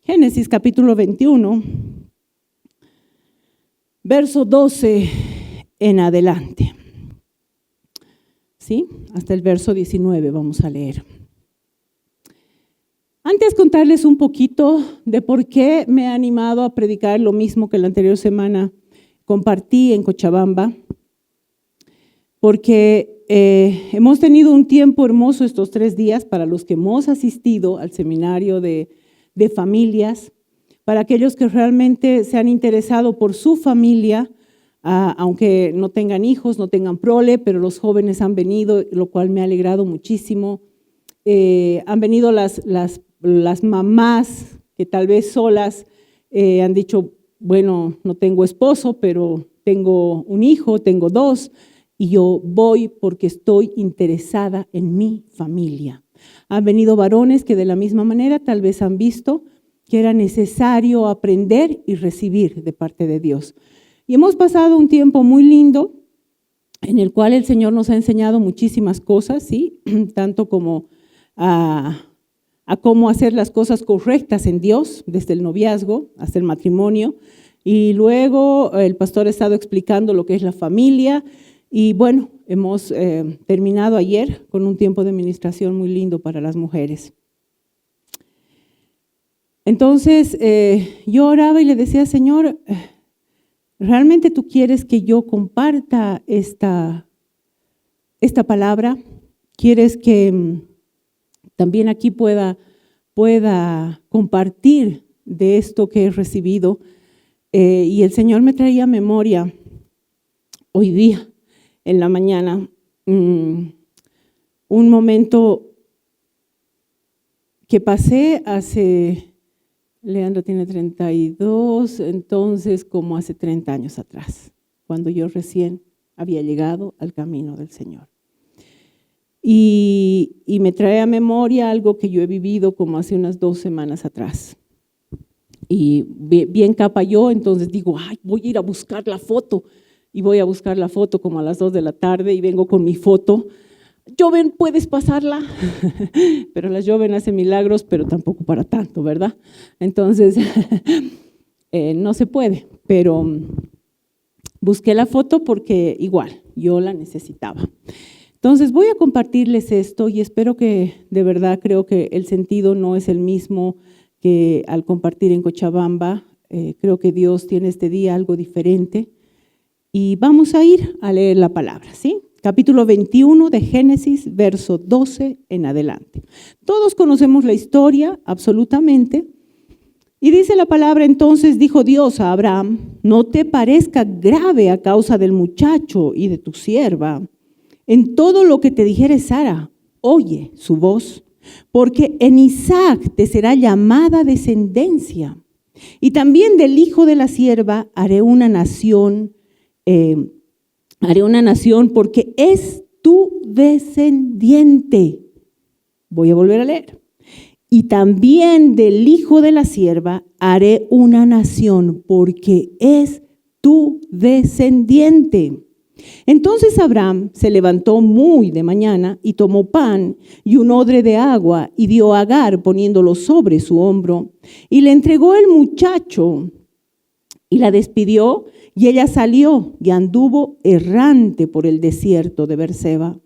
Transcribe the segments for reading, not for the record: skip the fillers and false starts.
Génesis capítulo 21, verso 12 en adelante. ¿Sí? Hasta el verso 19 vamos a leer. Antes contarles un poquito de por qué me he animado a predicar lo mismo que la anterior semana compartí en Cochabamba, porque hemos tenido un tiempo hermoso estos 3 días para los que hemos asistido al seminario de familias, para aquellos que realmente se han interesado por su familia, aunque no tengan hijos, no tengan prole, pero los jóvenes han venido, lo cual me ha alegrado muchísimo. Han venido las mamás que tal vez solas han dicho, bueno, no tengo esposo, pero tengo un hijo, tengo 2, y yo voy porque estoy interesada en mi familia. Han venido varones que de la misma manera tal vez han visto que era necesario aprender y recibir de parte de Dios. Y hemos pasado un tiempo muy lindo en el cual el Señor nos ha enseñado muchísimas cosas, ¿sí? Tanto como a cómo hacer las cosas correctas en Dios, desde el noviazgo hasta el matrimonio. Y luego el pastor ha estado explicando lo que es la familia. Y bueno, hemos terminado ayer con un tiempo de ministración muy lindo para las mujeres. Entonces yo oraba y le decía, Señor, ¿realmente tú quieres que yo comparta esta palabra? ¿Quieres que también aquí pueda compartir de esto que he recibido? Y el Señor me traía memoria hoy día, en la mañana, un momento que pasé hace, Leandro tiene 32, entonces como hace 30 años atrás, cuando yo recién había llegado al camino del Señor. Y me trae a memoria algo que yo he vivido como hace unas 2 semanas atrás. Y bien capa yo, entonces digo, ay, voy a ir a buscar la foto. Y voy a buscar la foto como a las 2 de la tarde y vengo con mi foto. Joven, ¿puedes pasarla? Pero la Joven hace milagros, pero tampoco para tanto, ¿verdad? Entonces, no se puede, pero busqué la foto porque igual, yo la necesitaba. Entonces, voy a compartirles esto y espero que, de verdad, creo que el sentido no es el mismo que al compartir en Cochabamba. Creo que Dios tiene este día algo diferente. Y vamos a ir a leer la palabra, ¿sí? Capítulo 21 de Génesis, verso 12 en adelante. Todos conocemos la historia, absolutamente. Y dice la palabra, entonces dijo Dios a Abraham, no te parezca grave a causa del muchacho y de tu sierva. En todo lo que te dijere Sara, oye su voz, porque en Isaac te será llamada descendencia. Y también del hijo de la sierva haré una nación porque es tu descendiente. Voy a volver a leer. Y también del hijo de la sierva haré una nación porque es tu descendiente. Entonces Abraham se levantó muy de mañana y tomó pan y un odre de agua y dio a Agar poniéndolo sobre su hombro y le entregó el muchacho y la despidió. Y ella salió y anduvo errante por el desierto de Berseba.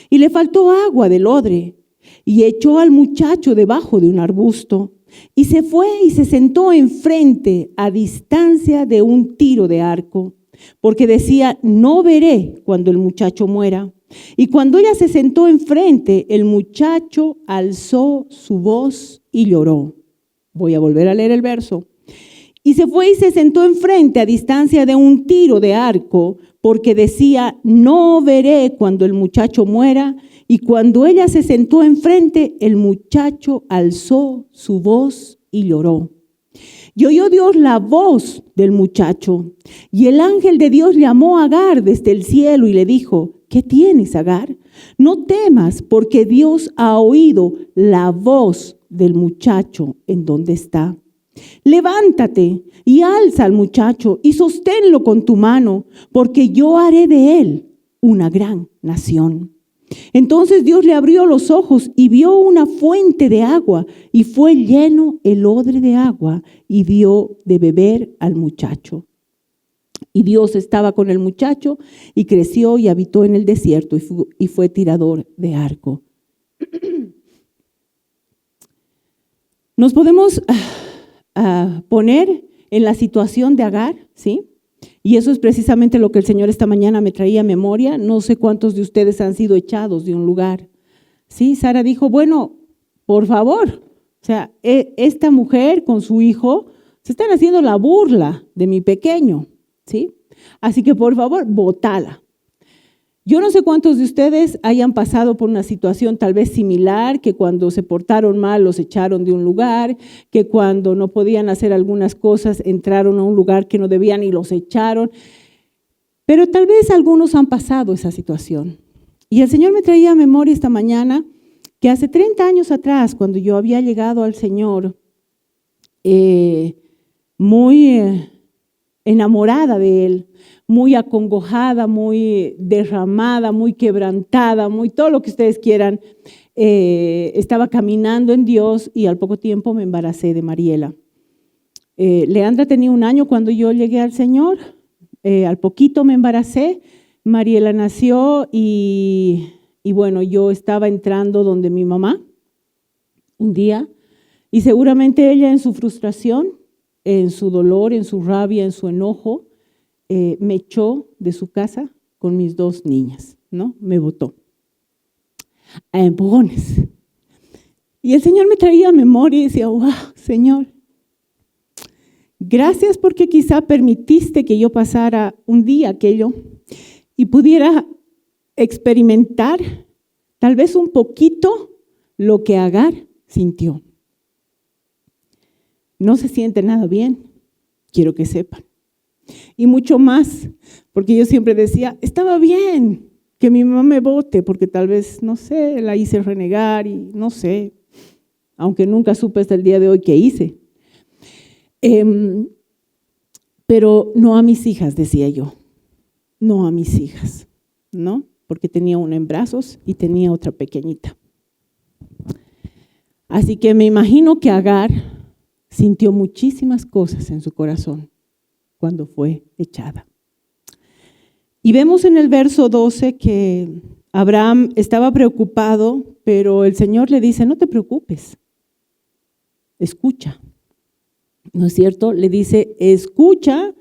Y le faltó agua del odre, y echó al muchacho debajo de un arbusto, y se fue y se sentó enfrente a distancia de un tiro de arco, porque decía, no veré cuando el muchacho muera. Y cuando ella se sentó enfrente, el muchacho alzó su voz y lloró. Voy a volver a leer el verso. Y se fue y se sentó enfrente a distancia de un tiro de arco, porque decía, no veré cuando el muchacho muera. Y cuando ella se sentó enfrente, el muchacho alzó su voz y lloró. Y oyó Dios la voz del muchacho. Y el ángel de Dios llamó a Agar desde el cielo y le dijo, ¿qué tienes, Agar? No temas, porque Dios ha oído la voz del muchacho en donde está. Levántate y alza al muchacho y sosténlo con tu mano, porque yo haré de él una gran nación. Entonces Dios le abrió los ojos y vio una fuente de agua y fue lleno el odre de agua y dio de beber al muchacho. Y Dios estaba con el muchacho y creció y habitó en el desierto y fue tirador de arco. Nos podemos poner en la situación de Agar, ¿sí? Y eso es precisamente lo que el Señor esta mañana me traía a memoria. No sé cuántos de ustedes han sido echados de un lugar. Sí, Sara dijo, bueno, por favor, o sea, esta mujer con su hijo se están haciendo la burla de mi pequeño, ¿sí? Así que por favor, bótala. Yo no sé cuántos de ustedes hayan pasado por una situación tal vez similar, que cuando se portaron mal los echaron de un lugar, que cuando no podían hacer algunas cosas entraron a un lugar que no debían y los echaron. Pero tal vez algunos han pasado esa situación. Y el Señor me traía a memoria esta mañana que hace 30 años atrás, cuando yo había llegado al Señor, muy enamorada de Él, muy acongojada, muy derramada, muy quebrantada, muy todo lo que ustedes quieran. Estaba caminando en Dios y al poco tiempo me embaracé de Mariela. Leandra tenía 1 año cuando yo llegué al Señor, al poquito me embaracé, Mariela nació y bueno, yo estaba entrando donde mi mamá un día y seguramente ella en su frustración, en su dolor, en su rabia, en su enojo, me echó de su casa con mis 2 niñas, ¿no? Me botó a empujones. Y el Señor me traía a memoria y decía, wow, Señor, gracias porque quizá permitiste que yo pasara un día aquello y pudiera experimentar tal vez un poquito lo que Agar sintió. No se siente nada bien, quiero que sepan. Y mucho más, porque yo siempre decía, estaba bien que mi mamá me bote, porque tal vez, no sé, la hice renegar y no sé, aunque nunca supe hasta el día de hoy qué hice. Pero no a mis hijas, decía yo, no a mis hijas, ¿no? Porque tenía una en brazos y tenía otra pequeñita. Así que me imagino que Agar sintió muchísimas cosas en su corazón cuando fue echada. Y vemos en el verso 12 que Abraham estaba preocupado, pero el Señor le dice, no te preocupes, escucha. ¿No es cierto? Le dice, escucha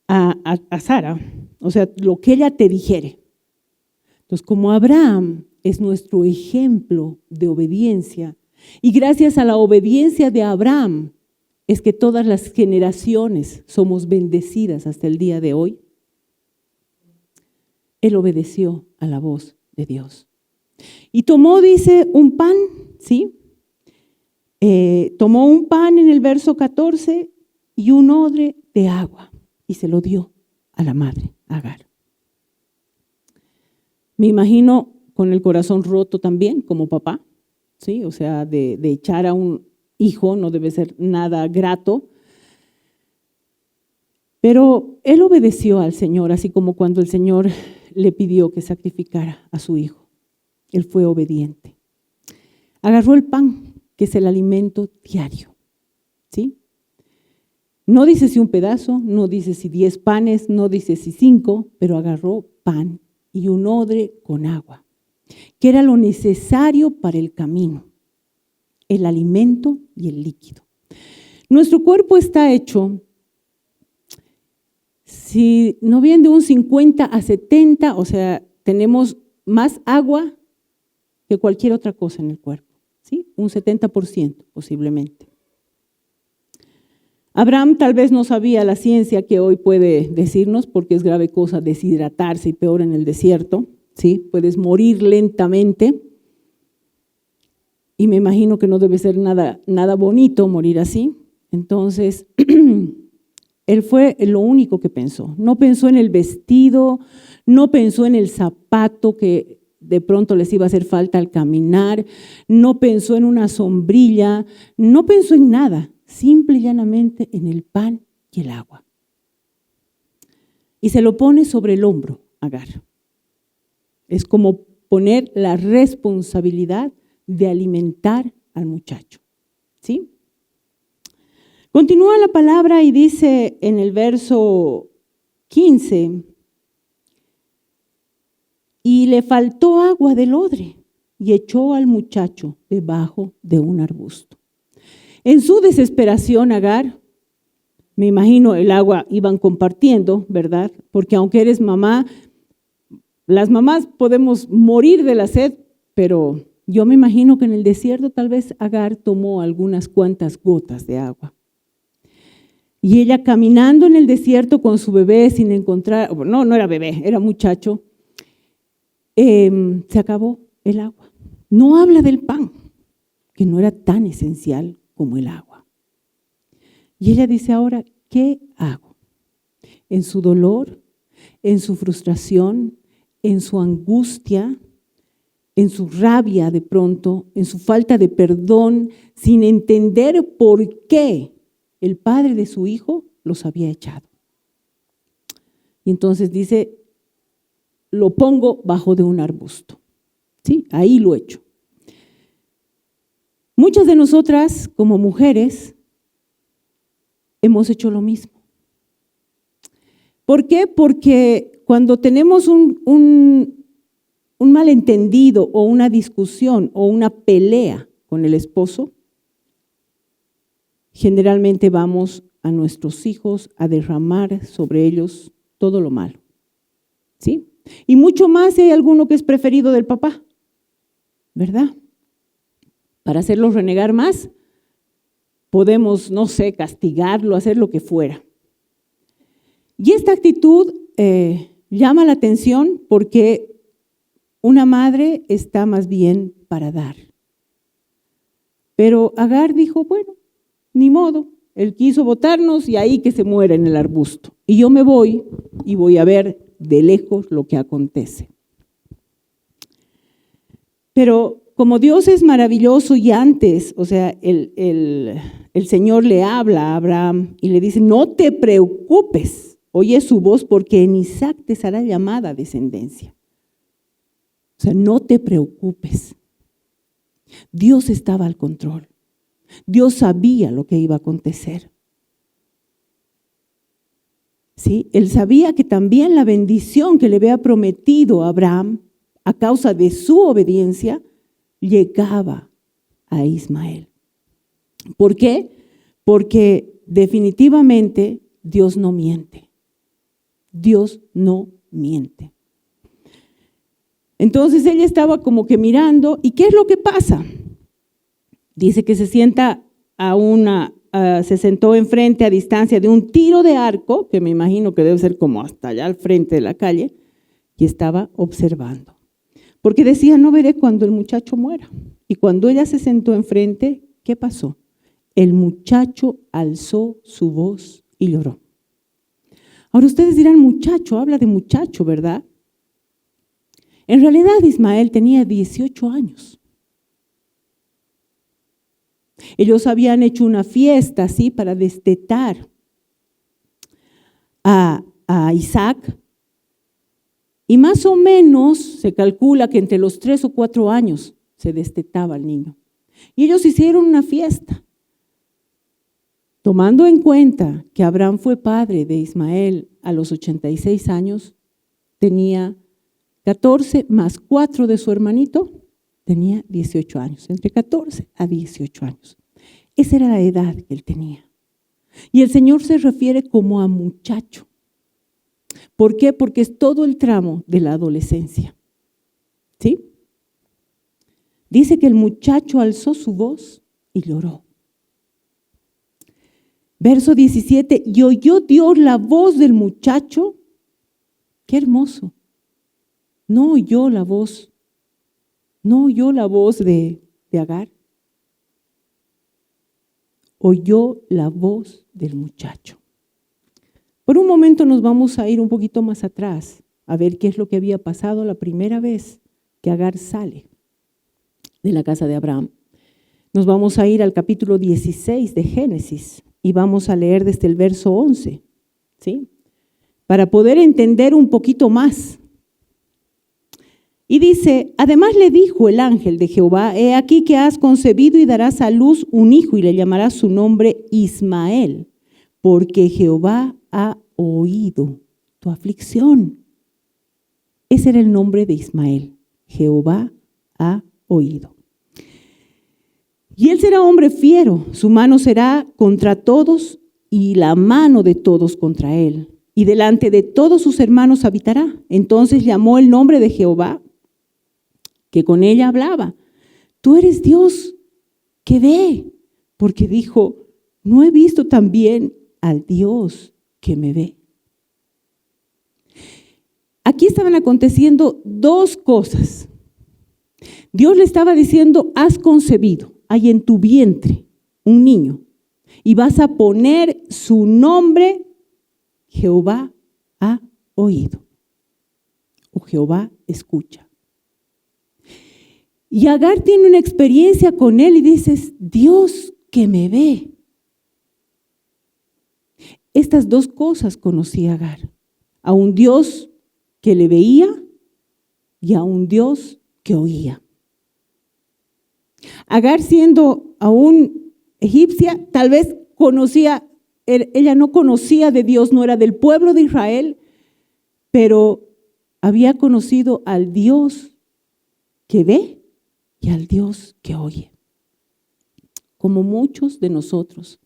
a Sara, o sea, lo que ella te dijere. Entonces, como Abraham es nuestro ejemplo de obediencia, y gracias a la obediencia de Abraham, es que todas las generaciones somos bendecidas hasta el día de hoy. Él obedeció a la voz de Dios. Y tomó, dice, un pan, ¿sí? Tomó un pan en el verso 14 y un odre de agua y se lo dio a la madre, Agar. Me imagino con el corazón roto también como papá, ¿sí? O sea, de echar a un hijo no debe ser nada grato. Pero él obedeció al Señor, así como cuando el Señor le pidió que sacrificara a su hijo. Él fue obediente. Agarró el pan, que es el alimento diario, ¿sí? No dice si un pedazo, no dice si 10 panes, no dice si 5, pero agarró pan y un odre con agua, que era lo necesario para el camino, el alimento y el líquido. Nuestro cuerpo está hecho, si no bien de un 50 a 70, o sea, tenemos más agua que cualquier otra cosa en el cuerpo, ¿sí? Un 70% posiblemente. Abraham tal vez no sabía la ciencia que hoy puede decirnos, porque es grave cosa deshidratarse y peor en el desierto, ¿sí? Puedes morir lentamente y me imagino que no debe ser nada bonito morir así. Entonces, él fue lo único que pensó. No pensó en el vestido, no pensó en el zapato que de pronto les iba a hacer falta al caminar, no pensó en una sombrilla, no pensó en nada. Simple y llanamente en el pan y el agua. Y se lo pone sobre el hombro, Agar. Es como poner la responsabilidad de alimentar al muchacho. ¿Sí? Continúa la palabra y dice en el verso 15, y le faltó agua del odre y echó al muchacho debajo de un arbusto. En su desesperación, Agar, me imagino el agua iban compartiendo, ¿verdad? Porque aunque eres mamá, las mamás podemos morir de la sed, pero yo me imagino que en el desierto tal vez Agar tomó algunas cuantas gotas de agua. Y ella caminando en el desierto con su bebé sin encontrar, no era bebé, era muchacho, se acabó el agua. No habla del pan, que no era tan esencial como el agua. Y ella dice ahora, ¿qué hago? En su dolor, en su frustración, en su angustia, en su rabia de pronto, en su falta de perdón, sin entender por qué el padre de su hijo los había echado. Y entonces dice, lo pongo bajo de un arbusto. Sí, ahí lo echo. Muchas de nosotras como mujeres hemos hecho lo mismo. ¿Por qué? Porque cuando tenemos un malentendido o una discusión o una pelea con el esposo, generalmente vamos a nuestros hijos a derramar sobre ellos todo lo malo. ¿Sí? Y mucho más si hay alguno que es preferido del papá, ¿verdad? Para hacerlo renegar más, podemos, no sé, castigarlo, hacer lo que fuera. Y esta actitud llama la atención porque una madre está más bien para dar. Pero Agar dijo, bueno, ni modo, él quiso botarnos y ahí que se muera en el arbusto. Y yo me voy y voy a ver de lejos lo que acontece. Pero como Dios es maravilloso y antes, o sea, el Señor le habla a Abraham y le dice, no te preocupes, oye su voz porque en Isaac te será llamada descendencia. O sea, no te preocupes. Dios estaba al control. Dios sabía lo que iba a acontecer. ¿Sí? Él sabía que también la bendición que le había prometido a Abraham a causa de su obediencia llegaba a Ismael. ¿Por qué? Porque definitivamente Dios no miente. Dios no miente. Entonces ella estaba como que mirando, ¿y qué es lo que pasa? Dice que se sentó enfrente a distancia de un tiro de arco, que me imagino que debe ser como hasta allá al frente de la calle, y estaba observando. Porque decía, no veré cuando el muchacho muera. Y cuando ella se sentó enfrente, ¿qué pasó? El muchacho alzó su voz y lloró. Ahora ustedes dirán, muchacho, habla de muchacho, ¿verdad? En realidad Ismael tenía 18 años. Ellos habían hecho una fiesta así para destetar a Isaac y más o menos se calcula que entre los 3 o 4 años se destetaba el niño. Y ellos hicieron una fiesta, tomando en cuenta que Abraham fue padre de Ismael a los 86 años, tenía 14 más 4 de su hermanito, tenía 18 años, entre 14 a 18 años. Esa era la edad que él tenía. Y el Señor se refiere como a muchacho. ¿Por qué? Porque es todo el tramo de la adolescencia. ¿Sí? Dice que el muchacho alzó su voz y lloró. Verso 17, y oyó Dios la voz del muchacho. Qué hermoso. No oyó la voz de Agar. Oyó la voz del muchacho. Por un momento nos vamos a ir un poquito más atrás a ver qué es lo que había pasado la primera vez que Agar sale de la casa de Abraham. Nos vamos a ir al capítulo 16 de Génesis y vamos a leer desde el verso 11, ¿sí? Para poder entender un poquito más. Y dice, además le dijo el ángel de Jehová, he aquí que has concebido y darás a luz un hijo y le llamarás su nombre Ismael, porque Jehová ha oído tu aflicción. Ese era el nombre de Ismael. Jehová ha oído. Y él será hombre fiero, su mano será contra todos y la mano de todos contra él. Y delante de todos sus hermanos habitará. Entonces llamó el nombre de Jehová, que con ella hablaba. Tú eres Dios que ve, porque dijo, ¿no he visto también al Dios que me ve? Aquí estaban aconteciendo dos cosas. Dios le estaba diciendo, has concebido, hay en tu vientre un niño, y vas a poner su nombre, Jehová ha oído, o Jehová escucha. Y Agar tiene una experiencia con él y dices, Dios que me ve. Estas dos cosas conocía Agar, a un Dios que le veía y a un Dios que oía. Agar, siendo aún egipcia, tal vez ella no conocía de Dios, no era del pueblo de Israel, pero había conocido al Dios que ve y al Dios que oye. Como muchos de nosotros,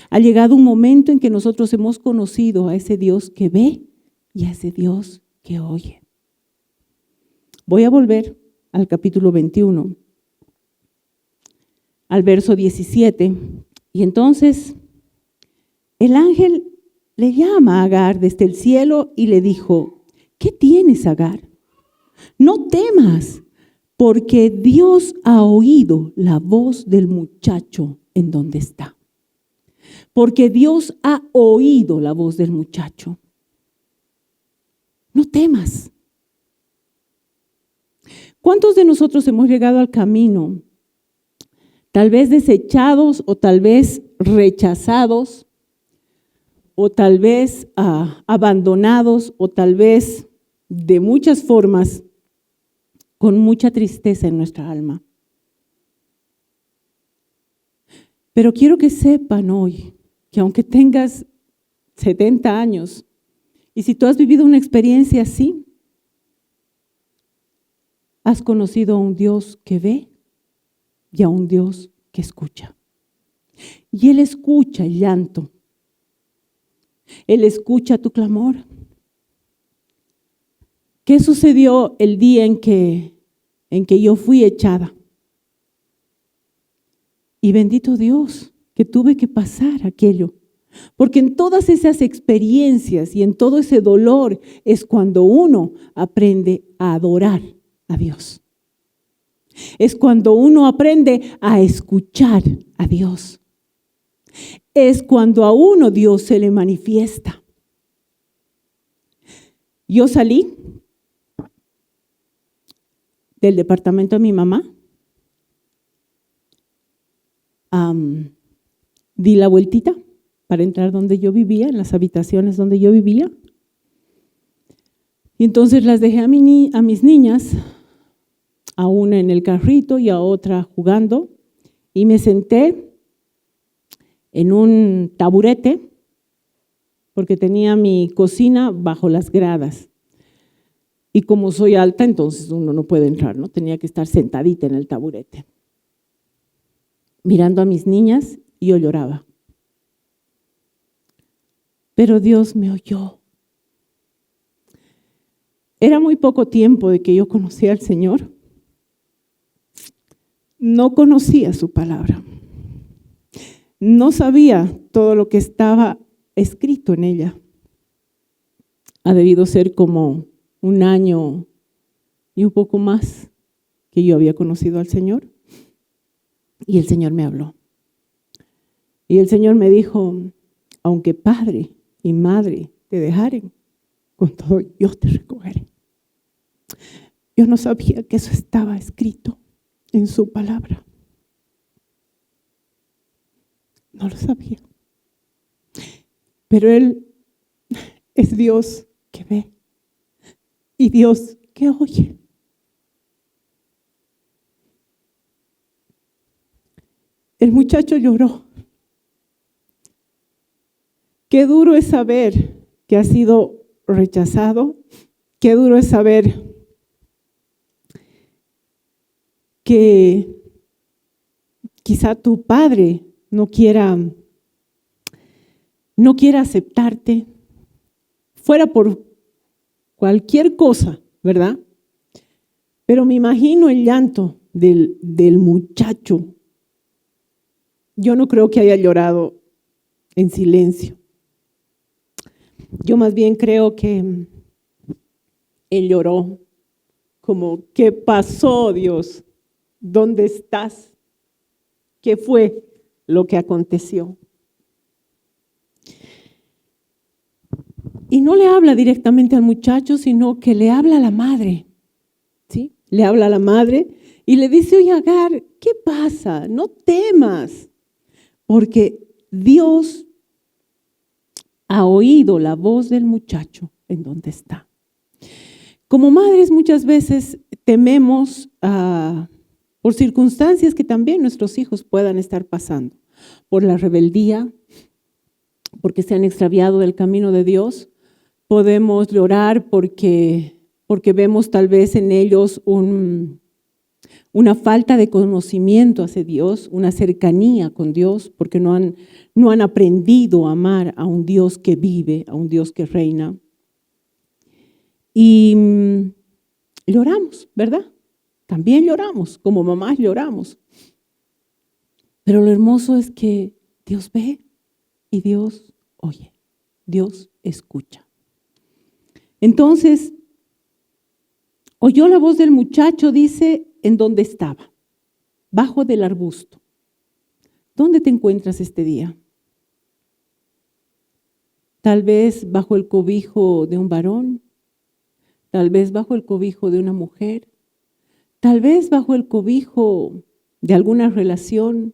ha llegado un momento en que nosotros hemos conocido a ese Dios que ve y a ese Dios que oye. Voy a volver al capítulo 21, al verso 17. Y entonces el ángel le llama a Agar desde el cielo y le dijo, ¿qué tienes, Agar? No temas, porque Dios ha oído la voz del muchacho en donde está. Porque Dios ha oído la voz del muchacho. No temas. ¿Cuántos de nosotros hemos llegado al camino, tal vez desechados o tal vez rechazados, o tal vez abandonados, o tal vez de muchas formas, con mucha tristeza en nuestra alma? Pero quiero que sepan hoy que aunque tengas 70 años y si tú has vivido una experiencia así, has conocido a un Dios que ve y a un Dios que escucha. Y Él escucha el llanto. Él escucha tu clamor. ¿Qué sucedió el día en que yo fui echada? Y bendito Dios que tuve que pasar aquello. Porque en todas esas experiencias y en todo ese dolor es cuando uno aprende a adorar a Dios. Es cuando uno aprende a escuchar a Dios. Es cuando a uno Dios se le manifiesta. Yo salí del departamento de mi mamá, di la vueltita para entrar donde yo vivía, en las habitaciones donde yo vivía. Y entonces las dejé a mis niñas, a una en el carrito y a otra jugando, y me senté en un taburete, porque tenía mi cocina bajo las gradas. Y como soy alta, entonces uno no puede entrar, ¿no? Tenía que estar sentadita en el taburete, mirando a mis niñas, y yo lloraba. Pero Dios me oyó. Era muy poco tiempo de que yo conocía al Señor. No conocía su palabra. No sabía todo lo que estaba escrito en ella. Ha debido ser como 1 año y un poco más que yo había conocido al Señor. Y el Señor me habló. Y el Señor me dijo, aunque padre y madre te dejaren, con todo yo te recogeré. Yo no sabía que eso estaba escrito en su palabra. No lo sabía. Pero Él es Dios que ve y Dios que oye. El muchacho lloró. Qué duro es saber que ha sido rechazado. Qué duro es saber que quizá tu padre no quiera aceptarte, fuera por cualquier cosa, ¿verdad? Pero me imagino el llanto del muchacho. Yo no creo que haya llorado en silencio. Yo más bien creo que él lloró como, ¿qué pasó, Dios? ¿Dónde estás? ¿Qué fue lo que aconteció? Y no le habla directamente al muchacho, sino que le habla a la madre, ¿sí? Le habla a la madre y le dice, oye, Agar, ¿qué pasa? No temas, porque Dios ha oído la voz del muchacho en donde está. Como madres muchas veces tememos por circunstancias que también nuestros hijos puedan estar pasando, por la rebeldía, porque se han extraviado del camino de Dios. Podemos llorar porque vemos tal vez en ellos una falta de conocimiento hacia Dios, una cercanía con Dios, porque no han aprendido a amar a un Dios que vive, a un Dios que reina. Y lloramos, ¿verdad? También lloramos, como mamás lloramos. Pero lo hermoso es que Dios ve y Dios oye, Dios escucha. Entonces, oyó la voz del muchacho, dice, en donde estaba, bajo del arbusto. ¿Dónde te encuentras este día? Tal vez bajo el cobijo de un varón, tal vez bajo el cobijo de una mujer, tal vez bajo el cobijo de alguna relación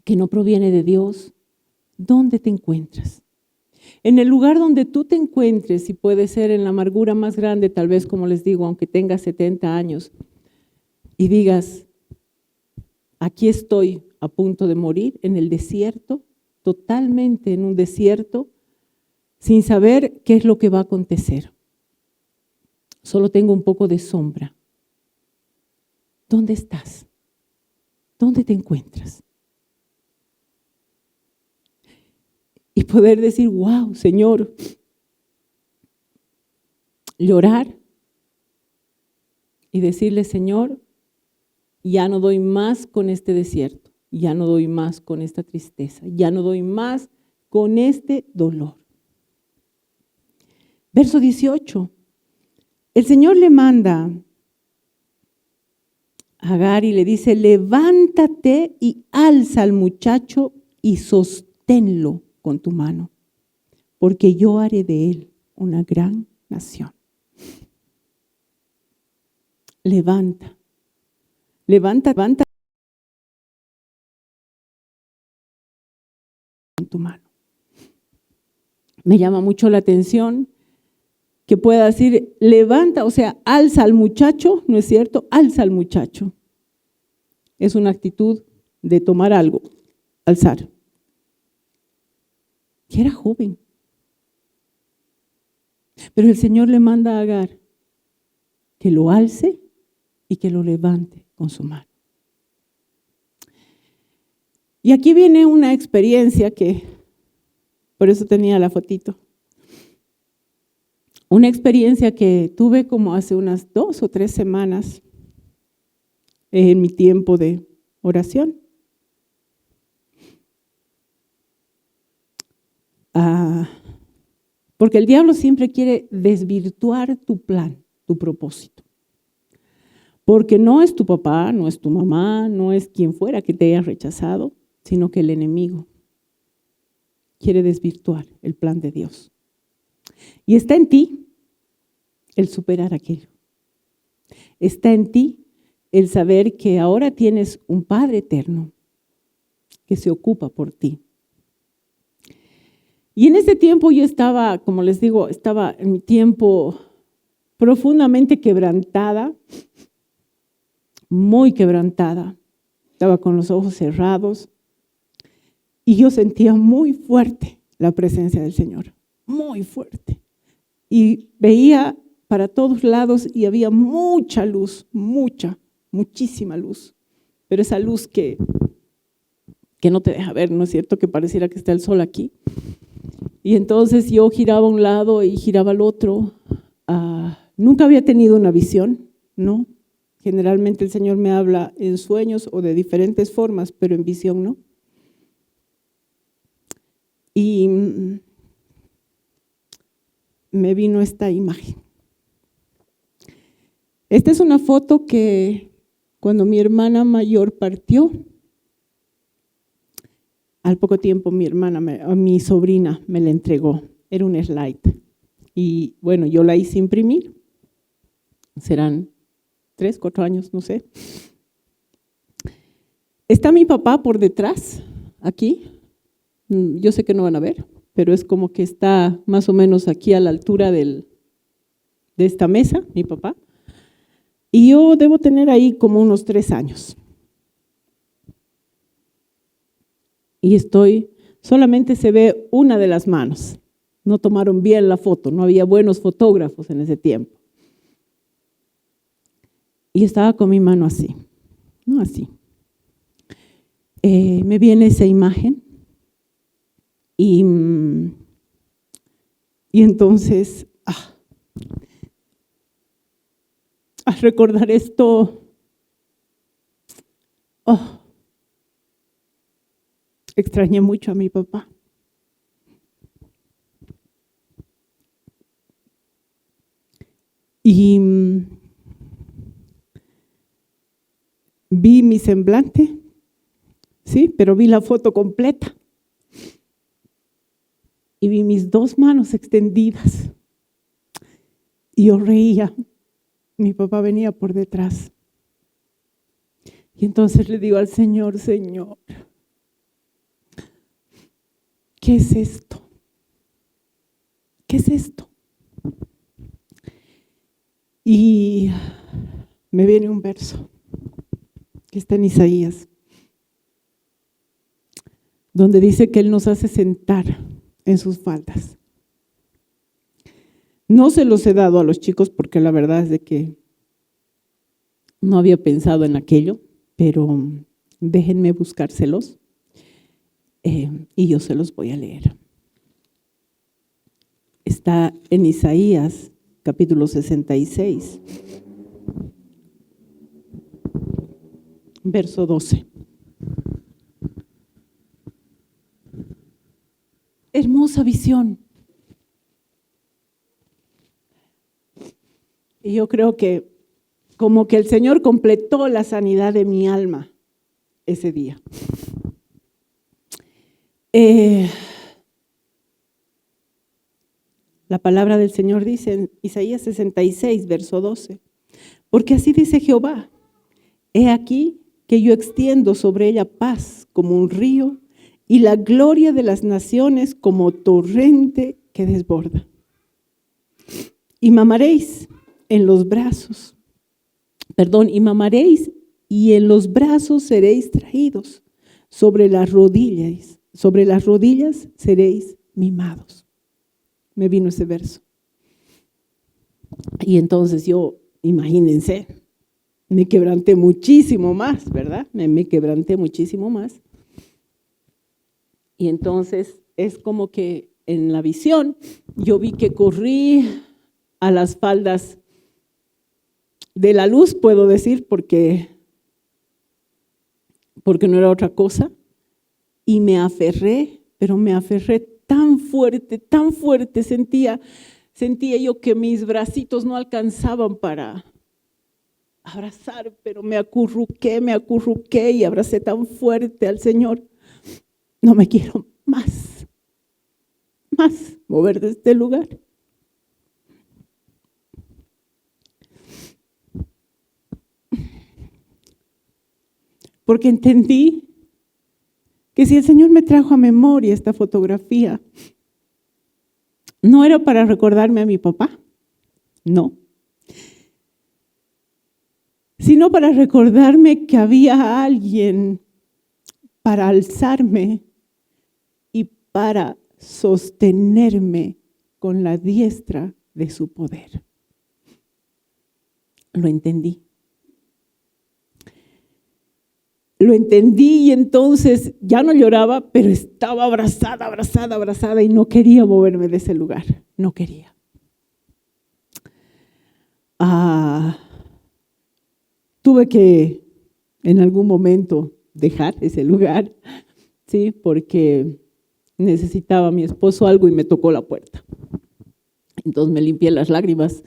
que no proviene de Dios. ¿Dónde te encuentras? En el lugar donde tú te encuentres, y puede ser en la amargura más grande, tal vez como les digo, aunque tengas 70 años, y digas, aquí estoy a punto de morir en el desierto, totalmente en un desierto, sin saber qué es lo que va a acontecer. Solo tengo un poco de sombra. ¿Dónde estás? ¿Dónde te encuentras? Y poder decir, wow, Señor, llorar y decirle, Señor, ya no doy más con este desierto, ya no doy más con esta tristeza, ya no doy más con este dolor. Verso 18, el Señor le manda a Agar y le dice, levántate y alza al muchacho y sosténlo con tu mano, porque yo haré de él una gran nación. Levanta con tu mano. Me llama mucho la atención que pueda decir, levanta, o sea, alza al muchacho, ¿no es cierto? Alza al muchacho. Es una actitud de tomar algo, alzar. Y era joven. Pero el Señor le manda a Agar que lo alce y que lo levante con su mano. Y aquí viene una experiencia que, por eso tenía la fotito. Una experiencia que tuve como hace unas 2 o 3 semanas en mi tiempo de oración. Porque el diablo siempre quiere desvirtuar tu plan, tu propósito. Porque no es tu papá, no es tu mamá, no es quien fuera que te haya rechazado, sino que el enemigo quiere desvirtuar el plan de Dios. Y está en ti el superar aquello. Está en ti el saber que ahora tienes un Padre eterno que se ocupa por ti. Y en ese tiempo yo estaba, como les digo, estaba en mi tiempo profundamente quebrantada, muy quebrantada. estaba con los ojos cerrados y yo sentía muy fuerte la presencia del Señor, muy fuerte. Y veía para todos lados y había mucha luz, muchísima luz. Pero esa luz que no te deja ver, ¿no es cierto? Que pareciera que está el sol aquí. Y entonces yo giraba a un lado y giraba al otro. Nunca había tenido una visión, ¿no? Generalmente el Señor me habla en sueños o de diferentes formas, pero en visión no. Y me vino esta imagen. Esta es una foto que cuando mi hermana mayor partió, al poco tiempo mi sobrina me la entregó. Era un slide. Y bueno, yo la hice imprimir. Serán 3, 4 años, no sé. Está mi papá por detrás, aquí. Yo sé que no van a ver, pero es como que está más o menos aquí a la altura de esta mesa, mi papá. Y yo debo tener ahí como unos 3 años. Y solamente se ve una de las manos. No tomaron bien la foto, no había buenos fotógrafos en ese tiempo. Y estaba con mi mano así, no así. Me viene esa imagen y entonces, al recordar esto, extrañé mucho a mi papá. Y vi mi semblante, sí, pero vi la foto completa. Y vi mis 2 manos extendidas. Y yo reía. Mi papá venía por detrás. Y entonces le digo al Señor, Señor, ¿qué es esto? ¿Qué es esto? Y me viene un verso que está en Isaías, donde dice que Él nos hace sentar en sus faldas. No se los he dado a los chicos porque la verdad es de que no había pensado en aquello, pero déjenme buscárselos y yo se los voy a leer. Está en Isaías, capítulo 66, verso 12. Hermosa visión. Y yo creo que como que el Señor completó la sanidad de mi alma ese día. La palabra del Señor dice en Isaías 66, verso 12, porque así dice Jehová, he aquí que yo extiendo sobre ella paz como un río y la gloria de las naciones como torrente que desborda. Y mamaréis en los brazos, y en los brazos seréis traídos, sobre las rodillas seréis mimados. Me vino ese verso. Y entonces yo, imagínense, me quebranté muchísimo más, ¿verdad? Me quebranté muchísimo más. Y entonces es como que en la visión yo vi que corrí a las faldas de la luz, puedo decir, porque no era otra cosa, y me aferré, pero me aferré tan fuerte, sentía yo que mis bracitos no alcanzaban para abrazar, pero me acurruqué y abracé tan fuerte al Señor. No me quiero más mover de este lugar. Porque entendí que si el Señor me trajo a memoria esta fotografía, no era para recordarme a mi papá, no. sino para recordarme que había alguien para alzarme y para sostenerme con la diestra de su poder. Lo entendí. Lo entendí y entonces ya no lloraba, pero estaba abrazada y no quería moverme de ese lugar. No quería. Tuve que en algún momento dejar ese lugar, ¿sí? Porque necesitaba a mi esposo algo y me tocó la puerta. Entonces me limpié las lágrimas,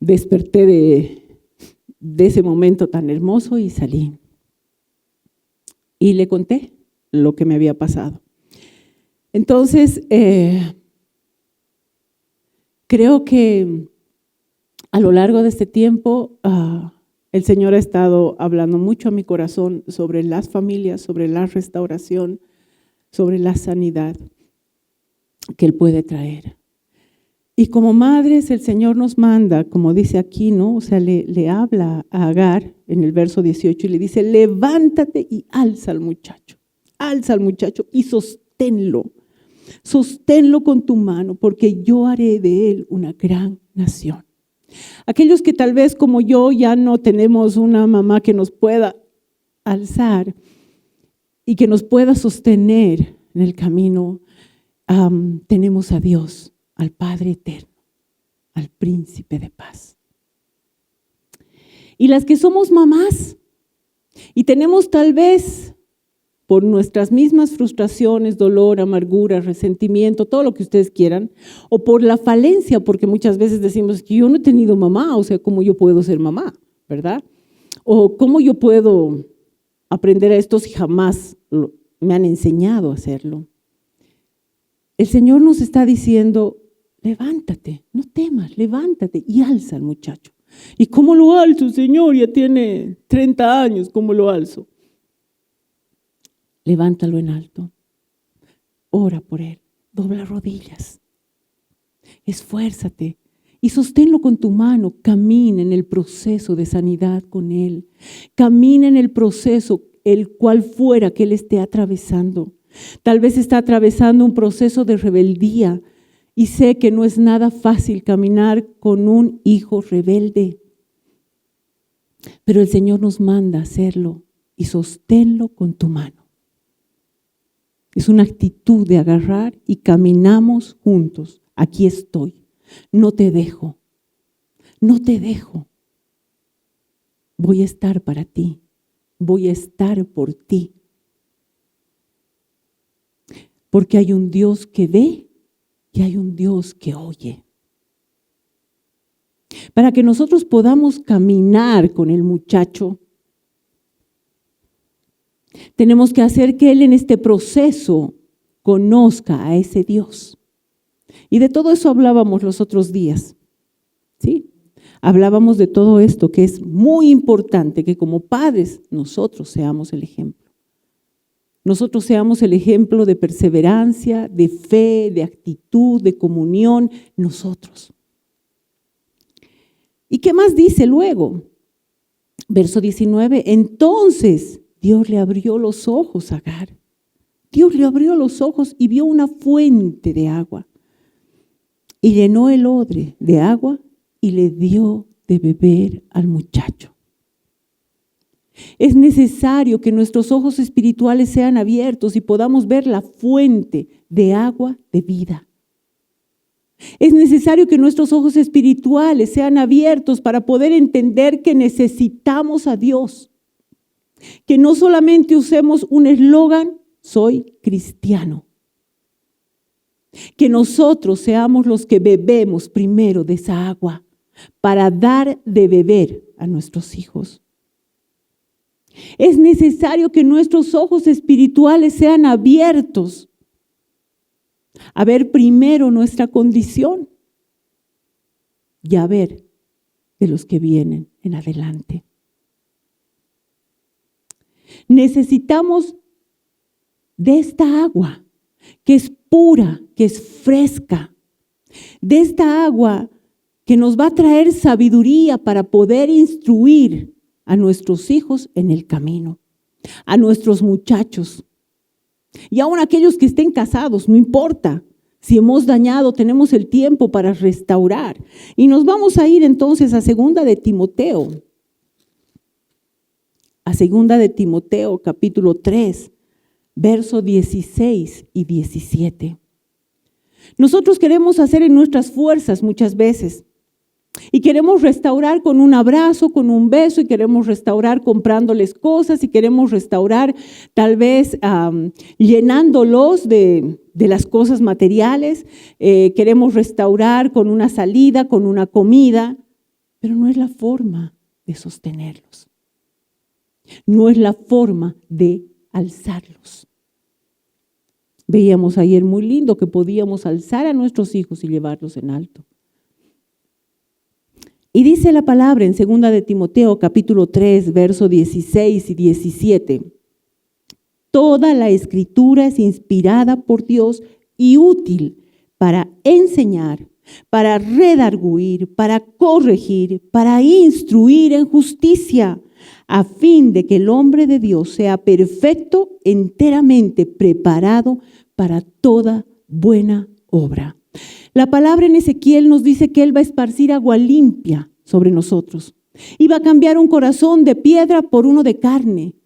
desperté de ese momento tan hermoso y salí. Y le conté lo que me había pasado. Entonces, creo que a lo largo de este tiempo, el Señor ha estado hablando mucho a mi corazón sobre las familias, sobre la restauración, sobre la sanidad que Él puede traer. Y como madres, el Señor nos manda, como dice aquí, ¿no? O sea, le habla a Agar en el verso 18 y le dice, levántate y alza al muchacho y sosténlo con tu mano, porque yo haré de él una gran nación. Aquellos que tal vez como yo ya no tenemos una mamá que nos pueda alzar y que nos pueda sostener en el camino, tenemos a Dios, al Padre eterno, al Príncipe de paz. Y las que somos mamás y tenemos tal vez por nuestras mismas frustraciones, dolor, amargura, resentimiento, todo lo que ustedes quieran, o por la falencia, porque muchas veces decimos que yo no he tenido mamá, o sea, ¿cómo yo puedo ser mamá? ¿Verdad? O ¿cómo yo puedo aprender a esto si jamás me han enseñado a hacerlo? El Señor nos está diciendo, levántate, no temas, levántate y alza al muchacho. ¿Y cómo lo alzo, Señor? Ya tiene 30 años, ¿cómo lo alzo? Levántalo en alto, ora por él, dobla rodillas, esfuérzate y sosténlo con tu mano, camina en el proceso de sanidad con él, camina en el proceso, el cual fuera que él esté atravesando. Tal vez está atravesando un proceso de rebeldía y sé que no es nada fácil caminar con un hijo rebelde, pero el Señor nos manda a hacerlo y sosténlo con tu mano. Es una actitud de agarrar y caminamos juntos. Aquí estoy, no te dejo, no te dejo. Voy a estar para ti, voy a estar por ti. Porque hay un Dios que ve y hay un Dios que oye. Para que nosotros podamos caminar con el muchacho, tenemos que hacer que él en este proceso conozca a ese Dios. Y de todo eso hablábamos los otros días, ¿sí? Hablábamos de todo esto que es muy importante, que como padres nosotros seamos el ejemplo. Nosotros seamos el ejemplo de perseverancia, de fe, de actitud, de comunión, nosotros. ¿Y qué más dice luego? Verso 19, entonces Dios le abrió los ojos a Agar. Dios le abrió los ojos y vio una fuente de agua. Y llenó el odre de agua y le dio de beber al muchacho. Es necesario que nuestros ojos espirituales sean abiertos y podamos ver la fuente de agua de vida. Es necesario que nuestros ojos espirituales sean abiertos para poder entender que necesitamos a Dios. Que no solamente usemos un eslogan, soy cristiano. Que nosotros seamos los que bebemos primero de esa agua para dar de beber a nuestros hijos. Es necesario que nuestros ojos espirituales sean abiertos a ver primero nuestra condición y a ver de los que vienen en adelante. Necesitamos de esta agua que es pura, que es fresca, de esta agua que nos va a traer sabiduría para poder instruir a nuestros hijos en el camino, a nuestros muchachos. Y aún aquellos que estén casados, no importa. Si hemos dañado, tenemos el tiempo para restaurar. Y nos vamos a ir entonces a 2 de Timoteo. A 2 de Timoteo, capítulo 3, verso 16 y 17. Nosotros queremos hacer en nuestras fuerzas muchas veces. Y queremos restaurar con un abrazo, con un beso, y queremos restaurar comprándoles cosas, y queremos restaurar tal vez llenándolos de las cosas materiales. Queremos restaurar con una salida, con una comida, pero no es la forma de sostenerlos. No es la forma de alzarlos. Veíamos ayer muy lindo que podíamos alzar a nuestros hijos y llevarlos en alto. Y dice la palabra en 2 de Timoteo, capítulo 3, verso 16 y 17. Toda la escritura es inspirada por Dios y útil para enseñar, para redarguir, para corregir, para instruir en justicia, a fin de que el hombre de Dios sea perfecto, enteramente preparado para toda buena obra. La palabra en Ezequiel nos dice que Él va a esparcir agua limpia sobre nosotros y va a cambiar un corazón de piedra por uno de carne.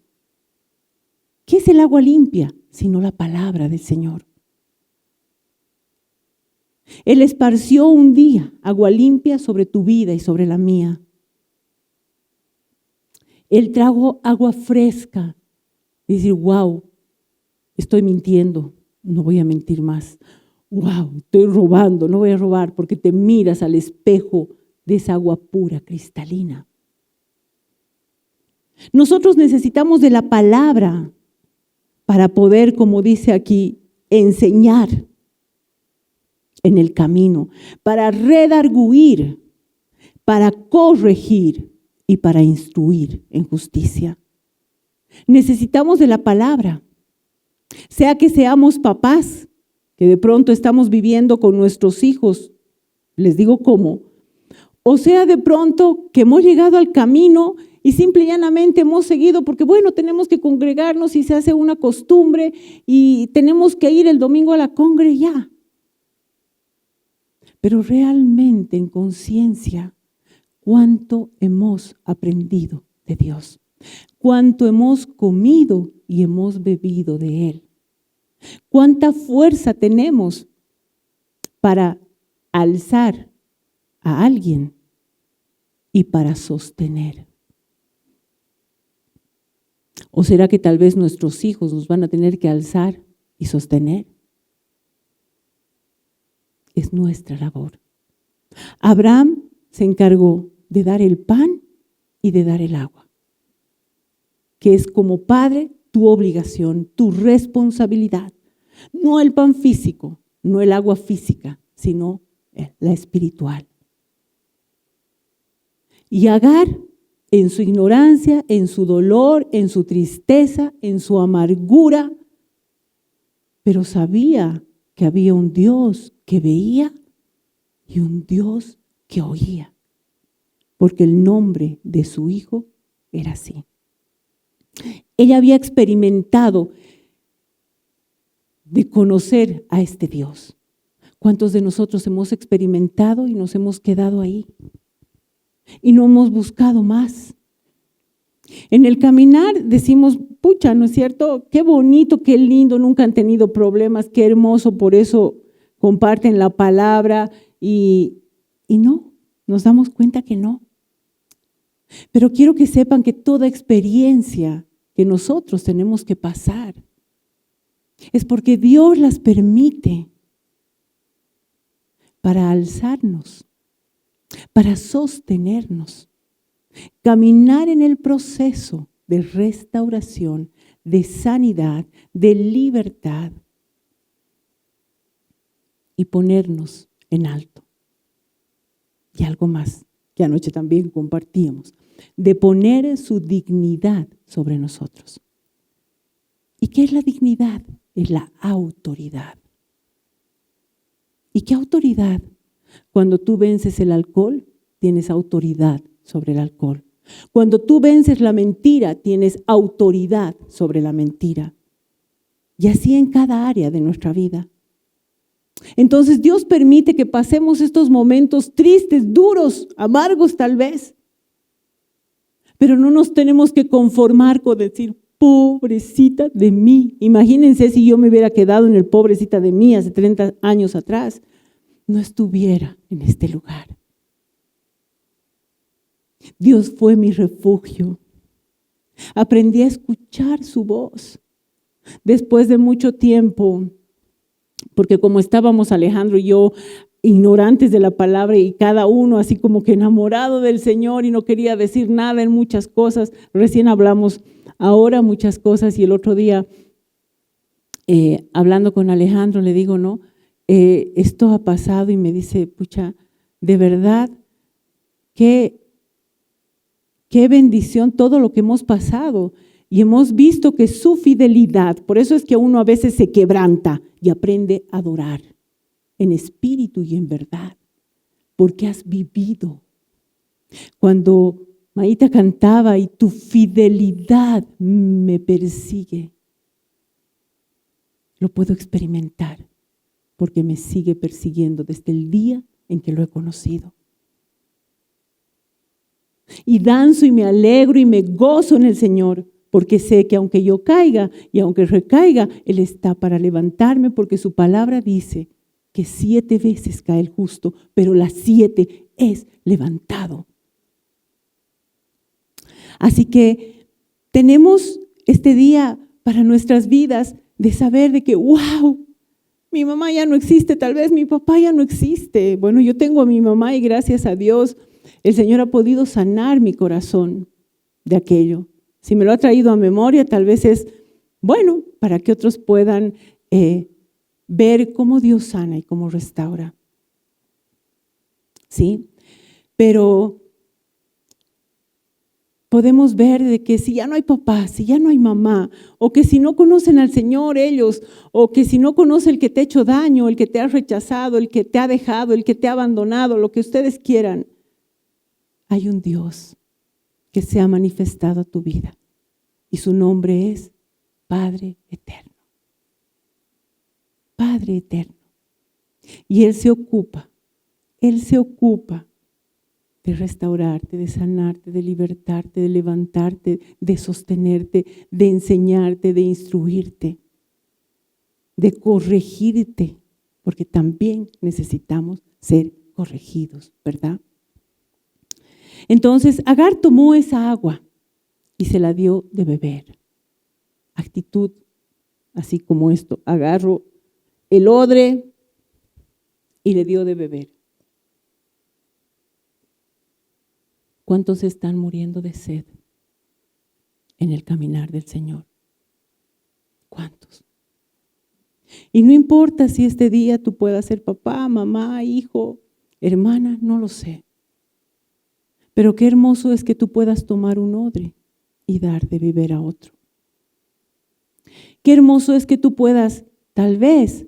¿Qué es el agua limpia? Sino la palabra del Señor. Él esparció un día agua limpia sobre tu vida y sobre la mía. Él trajo agua fresca y decir, wow, estoy mintiendo, no voy a mentir más. Wow, estoy robando, no voy a robar, porque te miras al espejo de esa agua pura, cristalina. Nosotros necesitamos de la palabra para poder, como dice aquí, enseñar en el camino, para redarguir, para corregir y para instruir en justicia. Necesitamos de la palabra, sea que seamos papás, que de pronto estamos viviendo con nuestros hijos, les digo cómo, o sea de pronto que hemos llegado al camino y simple y llanamente hemos seguido porque bueno, tenemos que congregarnos y se hace una costumbre y tenemos que ir el domingo a la congre ya. Pero realmente en conciencia, ¿cuánto hemos aprendido de Dios? ¿Cuánto hemos comido y hemos bebido de Él? ¿Cuánta fuerza tenemos para alzar a alguien y para sostener? ¿O será que tal vez nuestros hijos nos van a tener que alzar y sostener? Es nuestra labor. Abraham se encargó de dar el pan y de dar el agua, que es como padre tu obligación, tu responsabilidad. No el pan físico, no el agua física, sino la espiritual. Y Agar, en su ignorancia, en su dolor, en su tristeza, en su amargura, pero sabía que había un Dios que veía y un Dios que oía, porque el nombre de su hijo era así. Ella había experimentado de conocer a este Dios. ¿Cuántos de nosotros hemos experimentado y nos hemos quedado ahí? Y no hemos buscado más. En el caminar decimos, pucha, ¿no es cierto? Qué bonito, qué lindo, nunca han tenido problemas, qué hermoso, por eso comparten la palabra y no, nos damos cuenta que no. Pero quiero que sepan que toda experiencia que nosotros tenemos que pasar es porque Dios las permite para alzarnos, para sostenernos, caminar en el proceso de restauración, de sanidad, de libertad y ponernos en alto. Y algo más que anoche también compartíamos, de poner su dignidad sobre nosotros. ¿Y qué es la dignidad? Es la autoridad. ¿Y qué autoridad? Cuando tú vences el alcohol, tienes autoridad sobre el alcohol. Cuando tú vences la mentira, tienes autoridad sobre la mentira. Y así en cada área de nuestra vida. Entonces Dios permite que pasemos estos momentos tristes, duros, amargos tal vez. Pero no nos tenemos que conformar con decir, pobrecita de mí. Imagínense si yo me hubiera quedado en el pobrecita de mí hace 30 años atrás. No estuviera en este lugar. Dios fue mi refugio. Aprendí a escuchar su voz. Después de mucho tiempo, porque como estábamos Alejandro y yo ignorantes de la palabra y cada uno así como que enamorado del Señor y no quería decir nada en muchas cosas, recién hablamos ahora muchas cosas y el otro día hablando con Alejandro le digo, no, esto ha pasado y me dice, pucha, de verdad, qué bendición todo lo que hemos pasado. Y hemos visto que su fidelidad, por eso es que uno a veces se quebranta y aprende a adorar en espíritu y en verdad, porque has vivido. Cuando Maíta cantaba y tu fidelidad me persigue, lo puedo experimentar porque me sigue persiguiendo desde el día en que lo he conocido. Y danzo y me alegro y me gozo en el Señor. Porque sé que aunque yo caiga y aunque recaiga, Él está para levantarme porque su palabra dice que 7 veces cae el justo, pero las 7 es levantado. Así que tenemos este día para nuestras vidas de saber de que, wow, mi mamá ya no existe, tal vez mi papá ya no existe. Bueno, yo tengo a mi mamá y gracias a Dios el Señor ha podido sanar mi corazón de aquello. Si me lo ha traído a memoria, tal vez es bueno para que otros puedan ver cómo Dios sana y cómo restaura. ¿Sí? Pero podemos ver de que si ya no hay papá, si ya no hay mamá, o que si no conocen al Señor ellos, o que si no conoce el que te ha hecho daño, el que te ha rechazado, el que te ha dejado, el que te ha abandonado, lo que ustedes quieran, hay un Dios que se ha manifestado a tu vida y su nombre es Padre Eterno. Padre Eterno. Y Él se ocupa de restaurarte, de sanarte, de libertarte, de levantarte, de sostenerte, de enseñarte, de instruirte, de corregirte, porque también necesitamos ser corregidos, ¿verdad? Entonces, Agar tomó esa agua y se la dio de beber. Actitud así como esto, agarró el odre y le dio de beber. ¿Cuántos están muriendo de sed en el caminar del Señor? ¿Cuántos? Y no importa si este día tú puedas ser papá, mamá, hijo, hermana, no lo sé. Pero qué hermoso es que tú puedas tomar un odre y dar de beber a otro. Qué hermoso es que tú puedas, tal vez,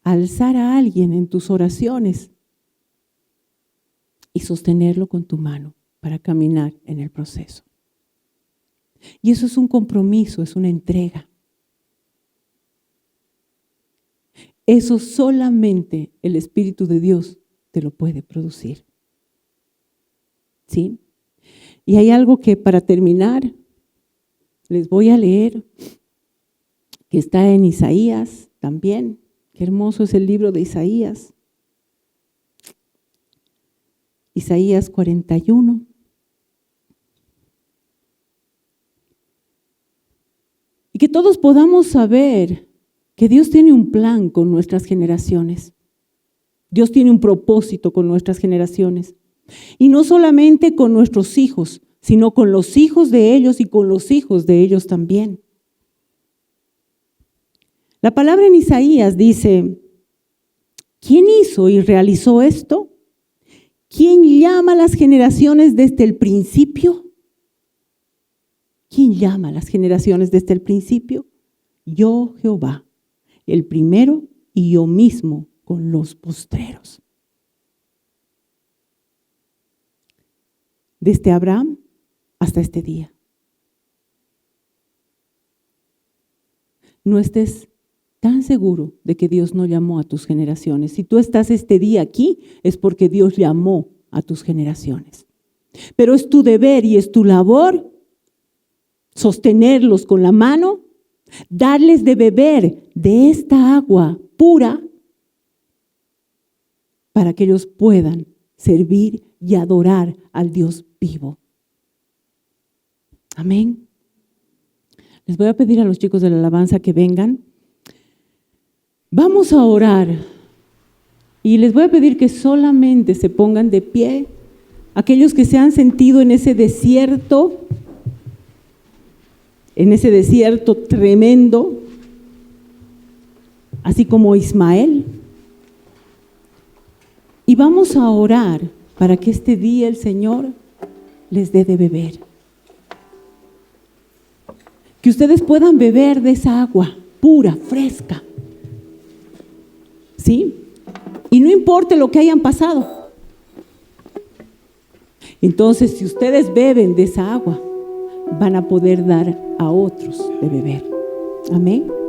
alzar a alguien en tus oraciones y sostenerlo con tu mano para caminar en el proceso. Y eso es un compromiso, es una entrega. Eso solamente el Espíritu de Dios te lo puede producir. ¿Sí? Y hay algo que para terminar les voy a leer, que está en Isaías también. Qué hermoso es el libro de Isaías. Isaías 41. Y que todos podamos saber que Dios tiene un plan con nuestras generaciones. Dios tiene un propósito con nuestras generaciones. Y no solamente con nuestros hijos, sino con los hijos de ellos y con los hijos de ellos también. La palabra en Isaías dice, ¿quién hizo y realizó esto? ¿Quién llama a las generaciones desde el principio? ¿Quién llama a las generaciones desde el principio? Yo, Jehová, el primero y yo mismo con los postreros. desde Abraham hasta este día. No estés tan seguro de que Dios no llamó a tus generaciones. Si tú estás este día aquí, es porque Dios llamó a tus generaciones. Pero es tu deber y es tu labor sostenerlos con la mano, darles de beber de esta agua pura para que ellos puedan servir y adorar al Dios vivo. Amén. Les voy a pedir a los chicos de la alabanza que vengan. Vamos a orar y les voy a pedir que solamente se pongan de pie aquellos que se han sentido en ese desierto tremendo, así como Ismael. Y vamos a orar para que este día el Señor les dé de beber. Que ustedes puedan beber de esa agua pura, fresca. ¿Sí? Y no importe lo que hayan pasado. Entonces, si ustedes beben de esa agua, van a poder dar a otros de beber. Amén.